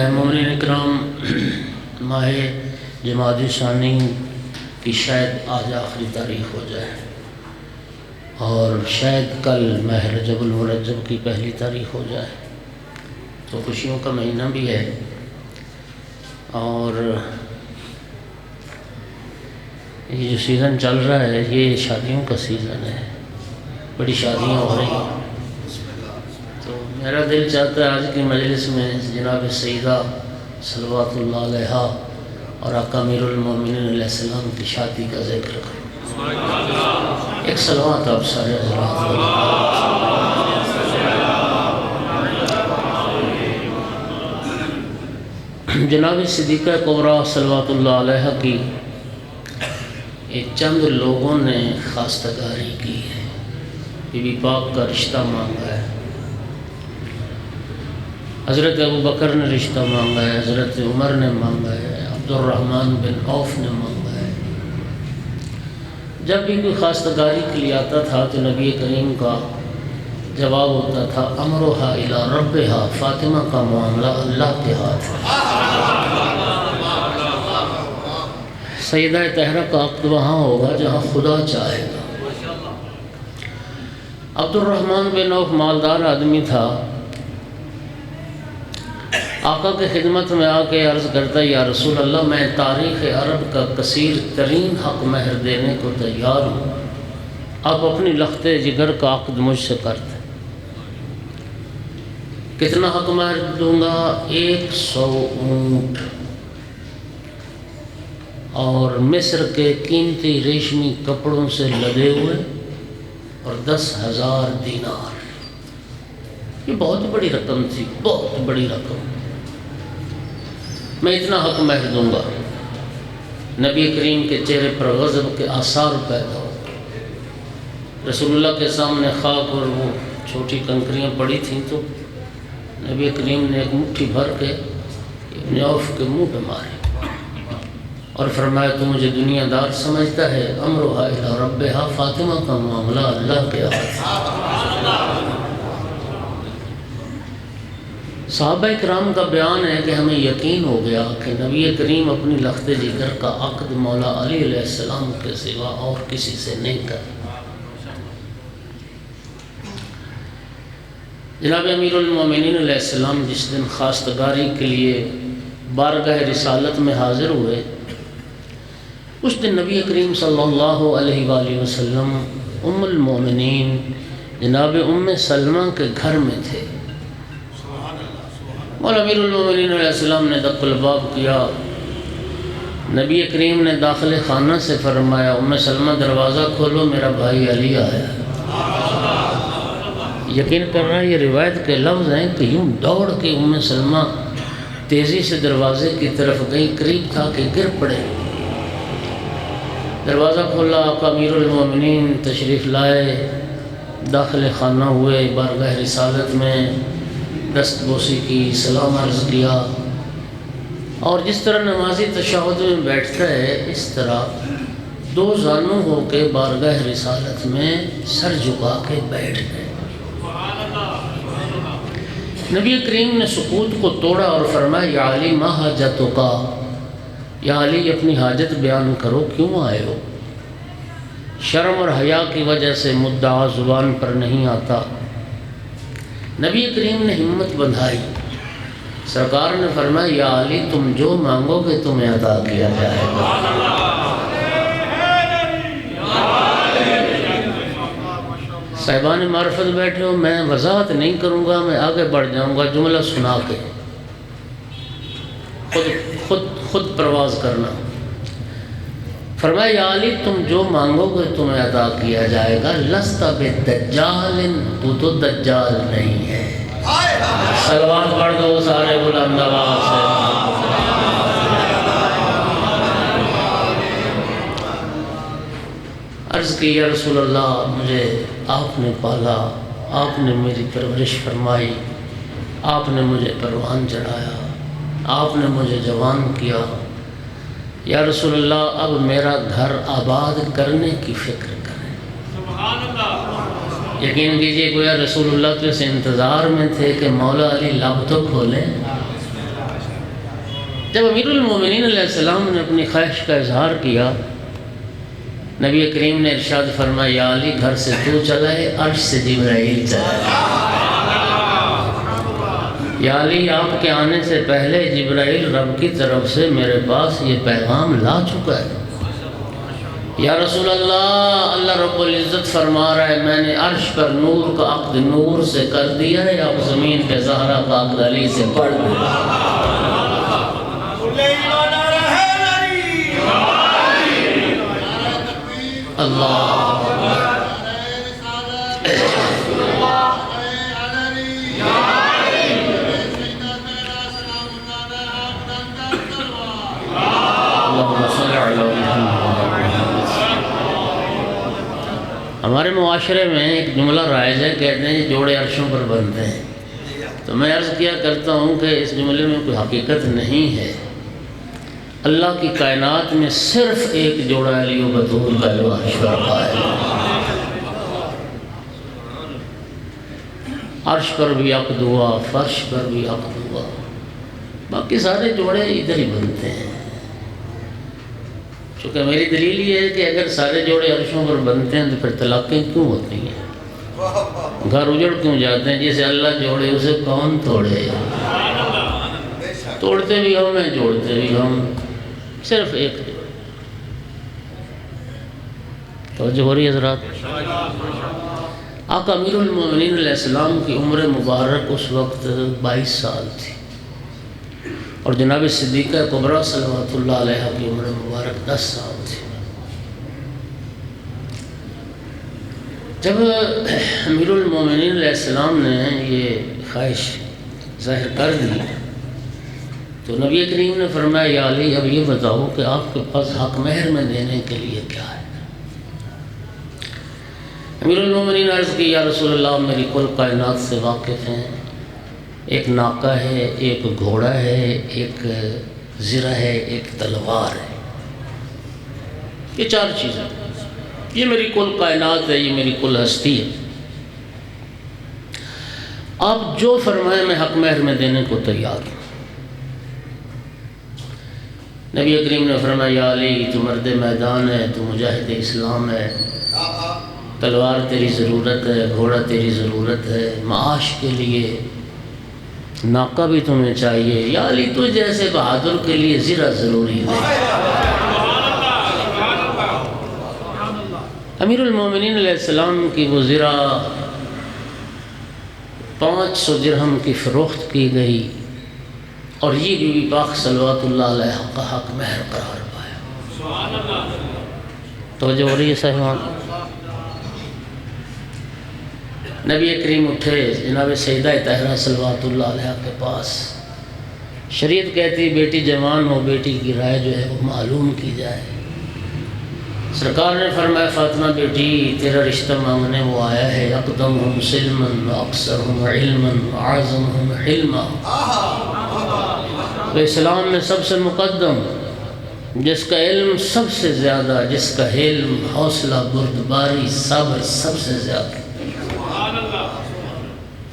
مومنین اکرام، ماہ جمادی ثانی کی شاید آج آخری تاریخ ہو جائے اور شاید کل ماہ رجب المرجب کی پہلی تاریخ ہو جائے، تو خوشیوں کا مہینہ بھی ہے اور یہ جو سیزن چل رہا ہے یہ شادیوں کا سیزن ہے، بڑی شادیاں ہو رہی ہیں۔ تو میرا دل چاہتا ہے آج کی مجلس میں جناب سیدہ صلوات اللہ علیہا اور آقا امیر المومنین علیہ السلام کی شادی کا ذکر کروں۔ ایک صلوات آپ سارے حضرات۔ جناب صدیقہ کبریٰ صلوات اللہ علیہا کی ایک چند لوگوں نے خواستگاری کی ہے، بی بی پاک کا رشتہ مانگا ہے۔ حضرت ابوبکر نے رشتہ مانگا ہے، حضرت عمر نے مانگا ہے، عبد الرحمن بن عوف نے مانگا ہے۔ جب بھی کوئی خواستگاری کے لیے آتا تھا تو نبی کریم کا جواب ہوتا تھا امرها الی ربها، فاطمہ کا معاملہ اللہ کے ہاتھ ہے۔ سیدہ طاہرہ کا عقد وہاں ہوگا جہاں خدا چاہے گا۔ عبد الرحمن بن عوف مالدار آدمی تھا، آقا کی خدمت میں آ کے عرض کرتا یا رسول اللہ میں تاریخ عرب کا کثیر ترین حق مہر دینے کو تیار ہوں، آپ اپنی لخت جگر کا عقد مجھ سے کرتے۔ کتنا حق مہر دوں گا؟ 100 اونٹ اور مصر کے قیمتی ریشمی کپڑوں سے لدے ہوئے اور 10,000 دینار۔ یہ بہت بڑی رقم تھی، بہت بڑی رقم۔ میں اتنا حق مہر دوں گا۔ نبی کریم کے چہرے پر غضب کے آثار پیدا ہو۔ رسول اللہ کے سامنے خاک اور وہ چھوٹی کنکریاں پڑی تھیں تو نبی کریم نے ایک مٹھی بھر کے ابن عوف کے منہ پہ مارے اور فرمایا تو مجھے دنیا دار سمجھتا ہے، امرها الی ربها، فاطمہ کا معاملہ اللہ کے ہاتھ۔ صحابہ کرام کا بیان ہے کہ ہمیں یقین ہو گیا کہ نبی کریم اپنی لخت جگر کا عقد مولا علی علیہ السلام کے سوا اور کسی سے نہیں کرے۔ جناب امیر المومنین علیہ السلام جس دن خواستگاری کے لیے بارگاہ رسالت میں حاضر ہوئے، اس دن نبی کریم صلی اللہ علیہ وآلہ وسلم ام المومنین جناب ام سلمہ کے گھر میں تھے۔ مولا امیر المومنین علیہ السلام نے دق الباب کیا، نبی کریم نے داخل خانہ سے فرمایا ام سلمہ دروازہ کھولو، میرا بھائی علی آیا۔ یقین کر رہا ہے یہ روایت کے لفظ ہیں کہ یوں دوڑ کے ام سلمہ تیزی سے دروازے کی طرف گئی، قریب تھا کہ گر پڑے۔ دروازہ کھولا، آقا امیر المومنین تشریف لائے، داخل خانہ ہوئے، بارگاہ رسالت میں دست بوسی کی، سلام عرض کیا اور جس طرح نمازی تشہد میں بیٹھتا ہے اس طرح دو زانوں ہو کے بارگاہ رسالت میں سر جھکا کے بیٹھ گئے۔ نبی کریم نے سکوت کو توڑا اور فرمایا یا علی ما حاجتک، یا علی اپنی حاجت بیان کرو، کیوں آئے ہو؟ شرم اور حیا کی وجہ سے مدعا زبان پر نہیں آتا۔ نبی کریم نے ہمت بندھائی، سرکار نے فرمایا یا علی تم جو مانگو گے تمہیں عطا کیا جائے گا۔ صاحبان معرفت بیٹھے ہو، میں وضاحت نہیں کروں گا، میں آگے بڑھ جاؤں گا جملہ سنا کے، خود پرواز کرنا۔ فرمایا یا علی تم جو مانگو گے تمہیں عطا کیا جائے گا، لست بدجال، تو دجال نہیں ہے۔ صلوات پڑھ دو سارے بلند آواز سے۔ عرض کی یا رسول اللہ مجھے آپ نے پالا، آپ نے میری پرورش فرمائی، آپ نے مجھے پروان چڑھایا، آپ نے مجھے جوان کیا، یا رسول اللہ اب میرا گھر آباد کرنے کی فکر کریں۔ یقین کیجئے گویا رسول اللہ تو اس انتظار میں تھے کہ مولا علی لب تو کھولیں۔ جب امیر المومنین علیہ السلام نے اپنی خواہش کا اظہار کیا، نبی کریم نے ارشاد فرمایا یا علی گھر سے تو چلائے، عرش سے جبرائیل چلائے۔ یا علی آپ کے آنے سے پہلے جبرائیل رب کی طرف سے میرے پاس یہ پیغام لا چکا ہے۔ یا رسول اللہ، اللہ رب العزت فرما رہا ہے میں نے عرش پر نور کا عقد نور سے کر دیا ہے، اب زمین پہ زہرا کا عقد علی سے پڑھ دیا۔ اللہ ہمارے معاشرے میں ایک جملہ رائج ہے، کہتے ہیں جوڑے عرشوں پر بنتے ہیں، تو میں عرض کیا کرتا ہوں کہ اس جملے میں کوئی حقیقت نہیں ہے۔ اللہ کی کائنات میں صرف ایک جوڑا علی و بطول کا عرش پر قائم ہے۔ عرش پر بھی عقد ہوا، فرش پر بھی عقد ہوا، باقی سارے جوڑے ادھر ہی بنتے ہیں۔ چونکہ میری دلیل یہ ہے کہ اگر سارے جوڑے عرشوں پر بنتے ہیں تو پھر طلاقیں کیوں ہوتی ہیں، گھر اجڑ کیوں جاتے ہیں؟ جسے اللہ جوڑے اسے کون توڑے؟ توڑتے بھی ہم ہیں، جوڑتے بھی ہم، صرف ایک جوڑ۔ توجہ ہو رہی ہے حضرات؟ آقا امیر المومنین علیہ السلام کی عمر مبارک اس وقت 22 سال تھی، اور جناب صدیقہ کبریٰ صلوات اللہ علیہ کی عمر مبارک 10 سال تھی۔ جب امیر المومنین علیہ السلام نے یہ خواہش ظاہر کر دی تو نبی کریم نے فرمایا یا علی اب یہ بتاؤ کہ آپ کے پاس حق مہر میں دینے کے لیے کیا ہے؟ امیر المومنین عرض کی یا رسول اللہ میری کل کائنات سے واقف ہیں، ایک ناقہ ہے، ایک گھوڑا ہے، ایک زرہ ہے، ایک تلوار ہے، یہ 4 چیزیں، یہ میری کل کائنات ہے، یہ میری کل ہستی ہے، آپ جو فرمائیں میں حق مہر میں دینے کو تیار ہوں۔ نبی کریم نے فرمایا یا علی تو مرد میدان ہے، تو مجاہد اسلام ہے، تلوار تیری ضرورت ہے، گھوڑا تیری ضرورت ہے، معاش کے لیے ناقہ بھی تمہیں چاہیے، یا علی تو جیسے بہادر کے لیے زرہ ضروری ہے۔ امیر المومنین علیہ السلام کی وہ زرہ 500 درہم کی فروخت کی گئی، اور یہ بی بی پاک صلوات اللہ علیہ کا حق مہر قرار پایا۔ توجہ ہو رہی ہے صاحبان؟ نبی کریم اٹھے جناب سیدہ طاہرہ صلوات اللہ علیہ کے پاس، شریعت کہتی بیٹی جوان ہو، بیٹی کی رائے جو ہے وہ معلوم کی جائے۔ سرکار نے فرمایا فاطمہ بیٹی تیرا رشتہ مانگنے وہ آیا ہے، اقدمہم سلما واکثرہم علما واعظمہم حلما، تو اسلام میں سب سے مقدم جس کا علم سب سے زیادہ، جس کا حلم حوصلہ بردباری صبر سب سے زیادہ،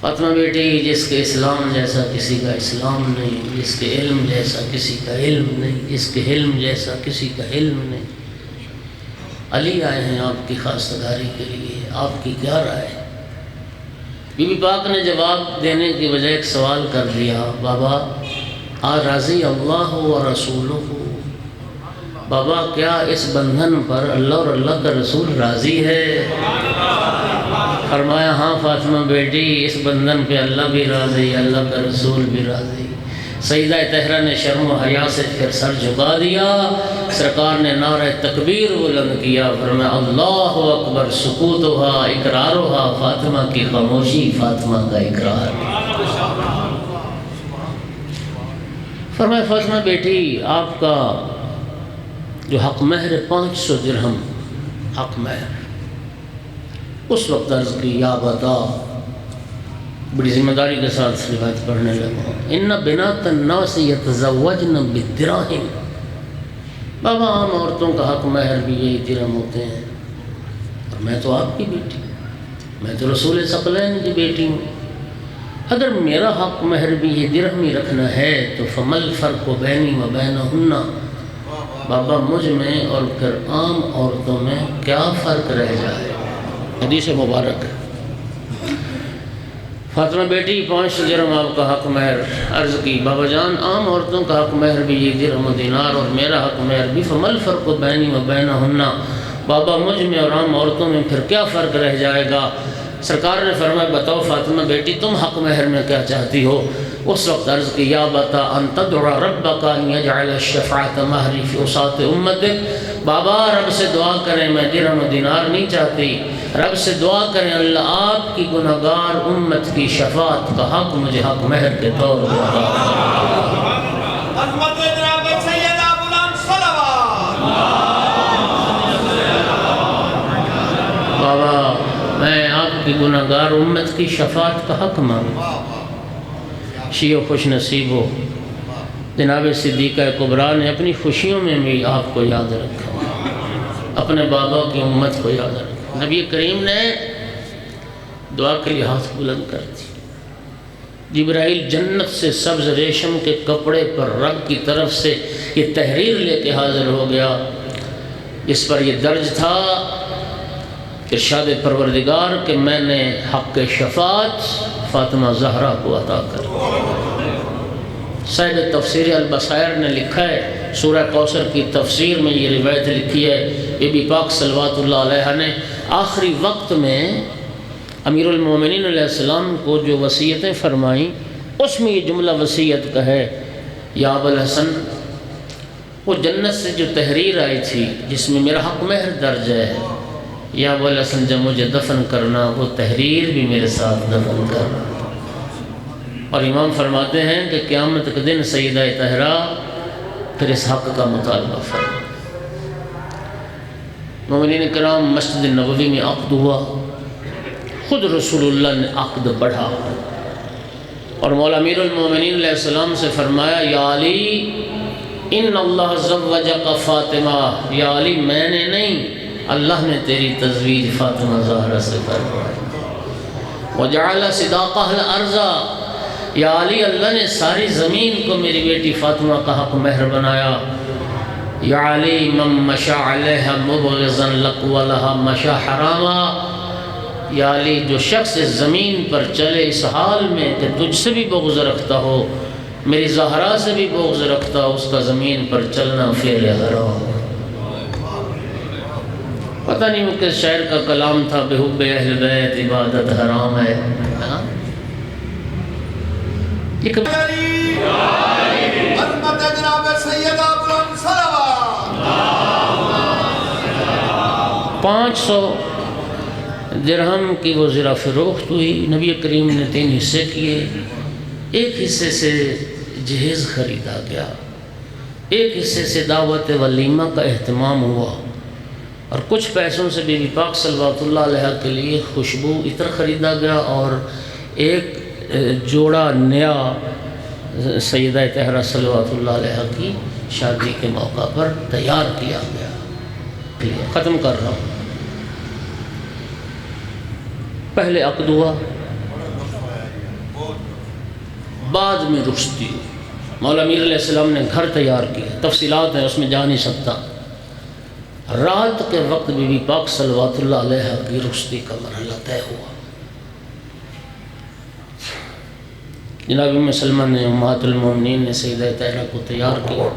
فاطمہ بیٹی جس کے اسلام جیسا کسی کا اسلام نہیں، جس کے علم جیسا کسی کا علم نہیں، جس کے حلم جیسا کسی کا حلم نہیں، علی آئے ہیں آپ کی خواستگاری کے لیے، آپ کی کیا رائے؟ بی بی پاک نے جواب دینے کی بجائے ایک سوال کر دیا، بابا راضی اللہ و رسولہ، بابا کیا اس بندھن پر اللہ اور اللہ کا رسول راضی ہے؟ فرمایا ہاں فاطمہ بیٹی اس بندھن پہ اللہ بھی راضی، اللہ کا رسول بھی راضی۔ سیدہ طاہرہ نے شرم و حیا سے پھر سر جھکا دیا، سرکار نے نعرہ تکبیر بلند کیا، فرمایا اللہ اکبر، سکوتھا اقرارھا، فاطمہ کی خاموشی فاطمہ کا اقرار۔ فرمایا فاطمہ بیٹی آپ کا جو حق مہر 500 درہم حق مہر، اس وقت عرض کی یا بتا، بڑی ذمہ داری کے ساتھ روایت پڑھنے لگا، ان بنات الناس یتزوجن بالدراہم، بابا عام عورتوں کا حق مہر بھی یہی درہم ہوتے ہیں، اور میں تو آپ کی بیٹی، میں تو رسول ثقلین کی بیٹی ہوں، اگر میرا حق مہر بھی یہ درہم ہی رکھنا ہے تو فمل فرق بینی و بینہن، بابا مجھ میں اور پھر عام عورتوں میں کیا فرق رہ جائے؟ حدیث مبارک ہے۔ فاطمہ بیٹی 500 درہم آپ کا حق مہر، عرض کی بابا جان عام عورتوں کا حق مہر بھی یہ درہم و دینار اور میرا حق مہر بھی، فمل فرق بینی و بینہن، بابا مجھ میں اور عام عورتوں میں پھر کیا فرق رہ جائے گا؟ سرکار نے فرمایا بتاؤ فاطمہ بیٹی تم حق مہر میں کیا چاہتی ہو؟ اس وقت عرض کی یا بتا ان تدعو ربک ان یجعل الشفاعۃ مہری فی وساط امتک، بابا رب سے دعا کریں، میں درہم و دینار نہیں چاہتی، رب سے دعا کریں اللہ آپ کی گناہگار امت کی شفاعت کا حق مجھے حق مہر کے طور پر عطا بابا میں آپ کی گناہگار امت کی شفاعت کا حق مانگوں۔ شیعہ خوش نصیب ہو، جناب صدیقہ کبریٰ نے اپنی خوشیوں میں بھی آپ کو یاد رکھا، اپنے بابا کی امت کو یاد رکھا۔ نبی کریم نے دعا کے لیے ہاتھ بلند کر دی، جبرائیل جنت سے سبز ریشم کے کپڑے پر رب کی طرف سے یہ تحریر لے کے حاضر ہو گیا، اس پر یہ درج تھا ارشاد پروردگار کہ میں نے حق شفاعت فاطمہ زہرا کو عطا کر۔ صاحب تفسیر البصائر نے لکھا ہے، سورہ کوثر کی تفسیر میں یہ روایت لکھی ہے، بی بی پاک صلوات اللہ علیہ نے آخری وقت میں امیر المومنین علیہ السلام کو جو وصیتیں فرمائیں اس میں یہ جملہ وصیت کا ہے، یا ابا الحسن وہ جنت سے جو تحریر آئی تھی جس میں میرا حق مہر درج ہے، یا ابا الحسن جب مجھے دفن کرنا وہ تحریر بھی میرے ساتھ دفن کرنا۔ اور امام فرماتے ہیں کہ قیامت کے دن سیدہ طاہرہ پھر اس حق کا مطالبہ فرما۔ مومنین کرام مسجد نبوی میں عقد ہوا، خود رسول اللہ نے عقد بڑھا اور مولا امیر المومنین علیہ السلام سے فرمایا یا علی ان اللہ زوجک فاطمہ، یا علی میں نے نہیں اللہ نے تیری تزویج فاطمہ زہرا سے فرمائی، وجعل صداقہ الارض، یا علی اللہ نے ساری زمین کو میری بیٹی فاطمہ کا حق مہر بنایا، یا علی من مشى علیہ مبغضا لک ولہا مشى حراما، یا علی جو شخص اس زمین پر چلے اس حال میں کہ تجھ سے بھی بغض رکھتا ہو، میری زہرا سے بھی بغض رکھتا ہو، اس کا زمین پر چلنا فعل حرام۔ پتہ نہیں وہ کس شاعر کا کلام تھا، بحب اہل بیت عبادت حرام ہے۔ یہ 500 درہم کی وہ زرہ فروخت ہوئی، نبی کریم نے 3 حصے کیے، ایک حصے سے جہیز خریدا گیا، ایک حصے سے دعوت ولیمہ کا اہتمام ہوا، اور کچھ پیسوں سے بی بی پاک صلوات اللہ علیہ کے لیے خوشبو عطر خریدا گیا، اور ایک جوڑا نیا سیدہ طاہرہ صلوات اللہ علیہ کی شادی کے موقع پر تیار کیا گیا۔ ختم کر رہا ہوں، پہلے عقد ہوا، بعد میں رخصتی ہوئی، مولا امیر علیہ السلام نے گھر تیار کیا، تفصیلات ہیں اس میں جا نہیں سکتا، رات کے وقت بی بی پاک صلوات اللہ علیہ کی رخصتی کا مرحلہ طے ہوا۔ جناب ام سلمہ نے امہات المومنین نے سیدہ طاہرہ کو تیار کیا،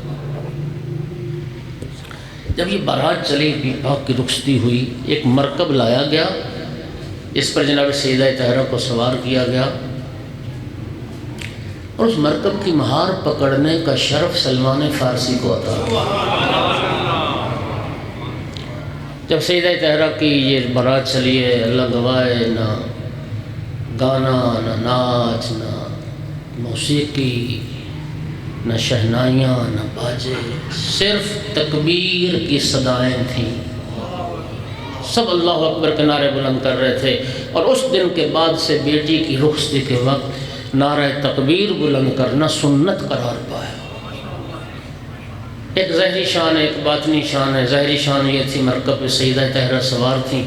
جب یہ بارات چلی بی بی پاک کی رخصتی ہوئی، ایک مرکب لایا گیا، اس پر جناب سیدہ طاہرہ کو سوار کیا گیا، اور اس مرکب کی مہار پکڑنے کا شرف سلمان فارسی کو عطا ہوا۔ جب سیدہ طاہرہ کی یہ بارات چلی ہے، اللہ گواہ نہ گانا، نہ ناچ، نہ موسیقی، نہ شہنائیاں، نہ باجے، صرف تکبیر کی صدائیں تھیں، سب اللہ اکبر کے نعرے بلند کر رہے تھے، اور اس دن کے بعد سے بیٹی کی رخصتی کے وقت نعرہ تکبیر بلند کرنا سنت قرار پایا۔ ایک ظاہری شان ہے، ایک باطنی شان ہے۔ ظاہری شان یہ تھی مرکب پہ سیدہ طاہرہ سوار تھیں،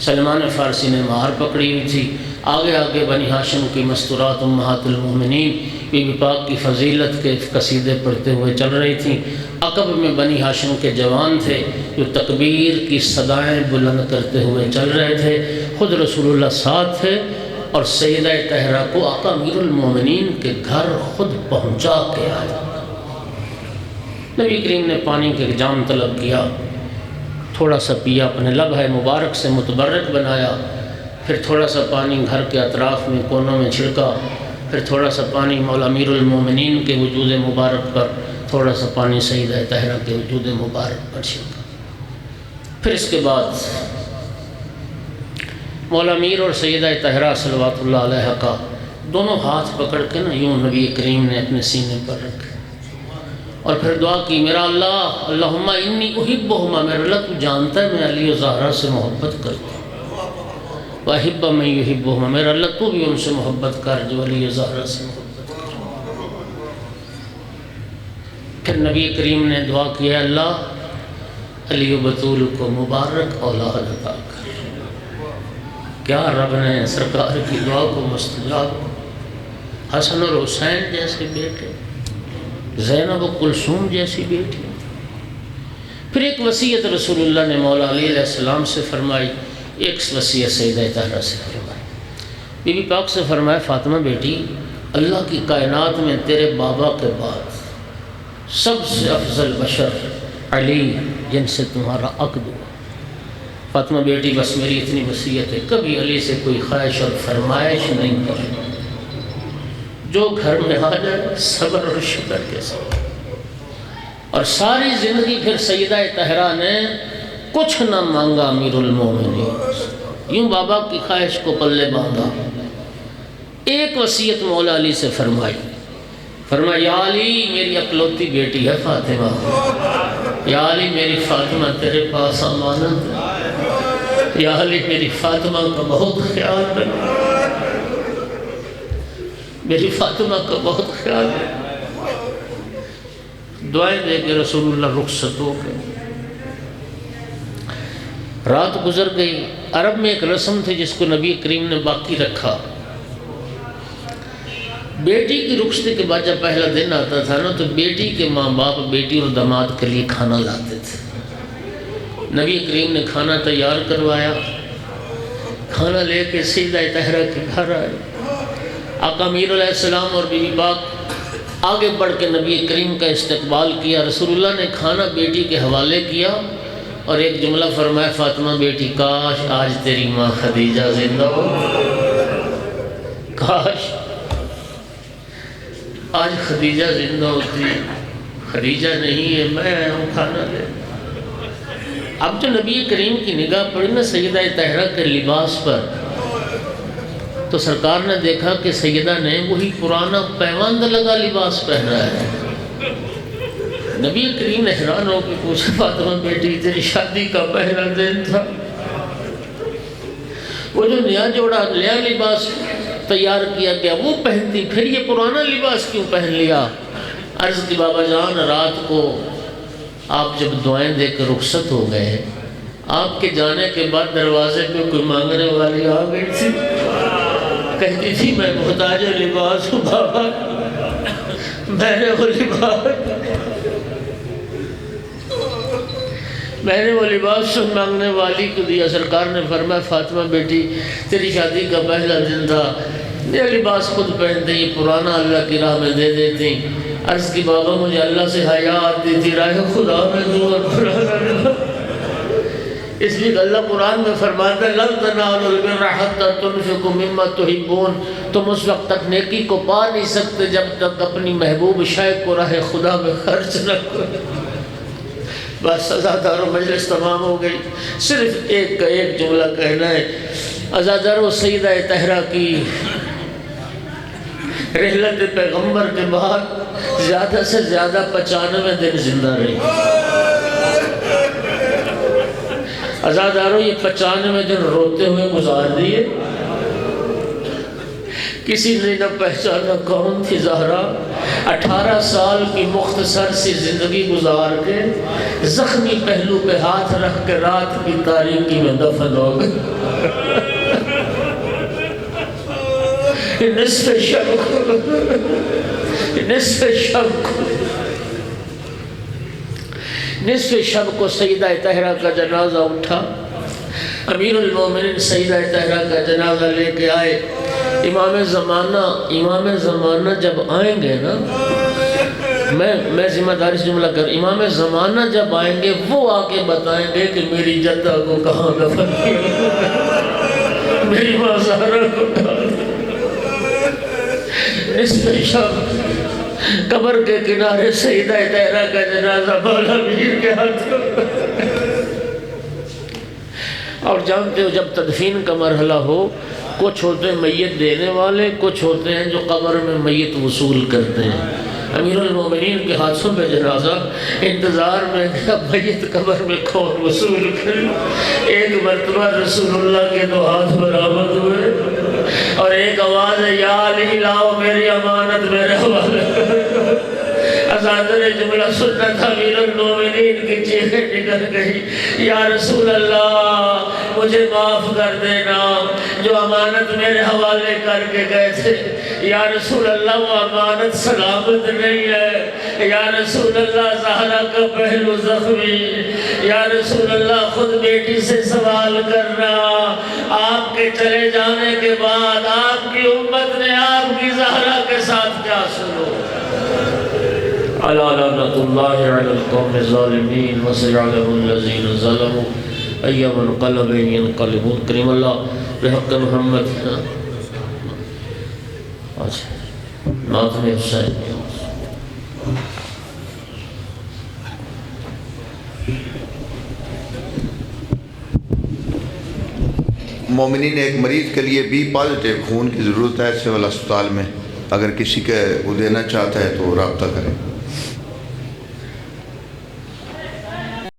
سلمان فارسی نے مہار پکڑی ہوئی تھی، آگے آگے بنی ہاشم کی مستورات امہات المومنین بی بی پاک کی فضیلت کے قصیدے پڑھتے ہوئے چل رہی تھیں۔ عقب میں بنی ہاشم کے جوان تھے جو تکبیر کی صدائیں بلند کرتے ہوئے چل رہے تھے، خود رسول اللہ ساتھ تھے، اور سیدہ طاہرہ کو آقا امیر المومنین کے گھر خود پہنچا کے آئے۔ نبی کریم نے پانی کے جام طلب کیا، تھوڑا سا پیا، اپنے لبہ مبارک سے متبرک بنایا، پھر تھوڑا سا پانی گھر کے اطراف میں کونوں میں چھڑکا، پھر تھوڑا سا پانی مولا امیر المومنین کے وجود مبارک پر، تھوڑا سا پانی سیدہ طاہرہ کے وجود مبارک پر چھڑکا۔ پھر اس کے بعد مولا امیر اور سیدہ طاہرہ صلوات اللہ علیہ کا دونوں ہاتھ پکڑ کے نا یوں نبی کریم نے اپنے سینے پر رکھے، اور پھر دعا کی، میرا اللہ، اللہم انی احبہما، میرا اللہ تو جانتا ہے میں علی و زہرا سے محبت کرتا ہوں، وَأَحِبَّ مَن يُحِبُّهُمَا، میرا اللہ تو بھی ان سے محبت کر جو علی و زہرا سے محبت کر۔ پھر نبی کریم نے دعا کی، اللہ علی و بطول کو مبارک اولاد عطا کر۔ کیا رب نے سرکار کی دعا کو مستجاب، حسن اور حسین جیسے بیٹے، زینب و کلثوم جیسی بیٹی۔ پھر ایک وصیت رسول اللہ نے مولا علی علیہ السلام سے فرمائی، ایک وصیت سیدہ طاہرہ سے فرمائی۔ بی بی پاک سے فرمایا، فاطمہ بیٹی، اللہ کی کائنات میں تیرے بابا کے بعد سب سے افضل بشر علی، جن سے تمہارا عقد ہوا۔ فاطمہ بیٹی بس میری اتنی وصیت ہے، کبھی علی سے کوئی خواہش اور فرمائش نہیں کرنا، جو گھر میں آ جائے صبر اور شکر کے ساتھ۔ اور ساری زندگی پھر سیدہ طاہرہ نے کچھ نہ مانگا امیر المومنین، یوں بابا کی خواہش کو پلے باندھا۔ ایک وصیت مولا علی سے فرمائی، فرمایا، یا علی میری اکلوتی بیٹی ہے فاطمہ، یا علی میری فاطمہ تیرے پاس امانت ہے، یا علی میری فاطمہ کا بہت خیال رکھ، میری فاطمہ کا بہت خیال رکھ۔ دعائیں دے کے رسول اللہ رخصت ہو گئے۔ رات گزر گئی۔ عرب میں ایک رسم تھی جس کو نبی کریم نے باقی رکھا، بیٹی کی رخصتی کے بعد جب پہلا دن آتا تھا نا تو بیٹی کے ماں باپ بیٹی اور داماد کے لیے کھانا لاتے تھے۔ نبی کریم نے کھانا تیار کروایا، کھانا لے کے سیدہ طاہرہ کے گھر آئے۔ آقا امیر علیہ السلام اور بی بی پاک آگے بڑھ کے نبی کریم کا استقبال کیا۔ رسول اللہ نے کھانا بیٹی کے حوالے کیا اور ایک جملہ فرمایا، فاطمہ بیٹی کاش آج تیری ماں خدیجہ زندہ ہو، کاش آج خدیجہ زندہ ہوتی، خدیجہ نہیں ہے، میں آیا ہوں کھانا لے۔ اب جو نبی کریم کی نگاہ پڑی نا سیدہ طاہرہ کے لباس پر، تو سرکار نے دیکھا کہ سیدہ نے وہی پرانا پیوند لگا لباس پہنا ہے۔ نبی کریم نے حیران ہو کے پوچھا، فاطمہ بیٹی تیری شادی کا پہلا دن تھا، وہ جو نیا جوڑا نیا لباس تیار کیا گیا وہ پہنتی، پھر یہ پرانا لباس کیوں پہن لیا؟ عرض کی بابا جان، رات کو آپ جب دعائیں دے کے رخصت ہو گئے، آپ کے جانے کے بعد دروازے پہ کوئی مانگنے والی آ گئی تھی، کہتی تھی میں محتاج لباس ہوں بابا، میں نے وہ لباس مانگنے والی کو دیا۔ سرکار نے فرمایا، فاطمہ بیٹی تیری شادی کا پہلا دن تھا، یہ لباس خود پہنتے، یہ پرانا اللہ کی راہ میں دے دیتی۔ عرض کی بابا مجھے اللہ سے حیا آتی تھی، راہ خدا میں دوں اور پرانا لباس، اس لیے اللہ قرآن میں فرماتا ہے، لَن تَنَالُوا الْبِرَّ حَتَّىٰ تُنْفِقُوا مِمَّا تُحِبُّونَ، تم اس وقت تک نیکی کو پا نہیں سکتے جب تک اپنی محبوب شے کو راہ خدا میں خرچ نہ کرو۔ بس عزادارو مجلس تمام ہو گئی، صرف ایک کا ایک جملہ کہنا ہے، عزادارو سیدہ طاہرہ کی رحلت پیغمبر کے بعد زیادہ سے زیادہ 95 دن زندہ رہی۔ عزادارو یہ 95 دن روتے ہوئے گزار دیے، کسی نے نہ پہچانا کون تھی زہرا، 18 سال کی مختصر سی زندگی گزار کے زخمی پہلو پہ ہاتھ رکھ کے رات کی تاریکی میں دفن ہو گئے۔ نصف شب کو سیدہ طاہرہ کا جنازہ اٹھا. امیر المومنین سیدہ طاہرہ کا جنازہ لے کے آئے. امام زمانہ جب آئیں گے نا، میں ذمہ داری سے جملہ کر، امام زمانہ جب آئیں گے وہ آ کے بتائیں گے کہ میری جدہ کو کہاں دفن کیا، میری ماں زہرا کو کہاں. نصف شب قبر کے کنارے سیدہ طاہرہ کا جنازہ مولا میر کے ہاتھ. اور جانتے ہو جب تدفین کا مرحلہ ہو، کچھ ہوتے ہیں میت دینے والے، کچھ ہوتے ہیں جو قبر میں میت وصول کرتے ہیں. امیر المومنین کے ہاتھوں پہ جنازہ، انتظار میں میت قبر میں کون وصول کرے. ایک مرتبہ رسول اللہ کے 2 ہاتھ برآمد ہوئے اور ایک آواز ہے، یا علی لاؤ میری امانت میرے حوالے. اساتذہ نے جملہ سننا تھا، امیر المومنین کی چیخیں نکل گئی، یا رسول اللہ مجھے معاف کر دینا، جو امانت میرے حوالے کر کے گئے تھے، یا رسول اللہ وہ امانت سلامت نہیں ہے. یا رسول اللہ زہرا کا پہلو زخمی. یا رسول اللہ خود بیٹی سے سوال کرنا، آپ کے چلے جانے کے بعد آپ کی امت نے آپ کی زہرا کے ساتھ کیا سنو. عَلَى لَعْنَةُ اللَّهِ عَلَى الْقَوْمِ الظَّالِمِينَ وَسَيَعْلَمُ الَّذِينَ ظَلَمُوا أَيَّ مُنْقَلَبٍ يَنْقَلِبُونَ. کریم اللہ بحق محمد. نعت میں حسین. مومنین ایک مریض کے لیے بی پازیٹیو خون کی ضرورت ہے سول اسپتال میں. اگر کسی کے وہ دینا چاہتا ہے تو رابطہ کریں.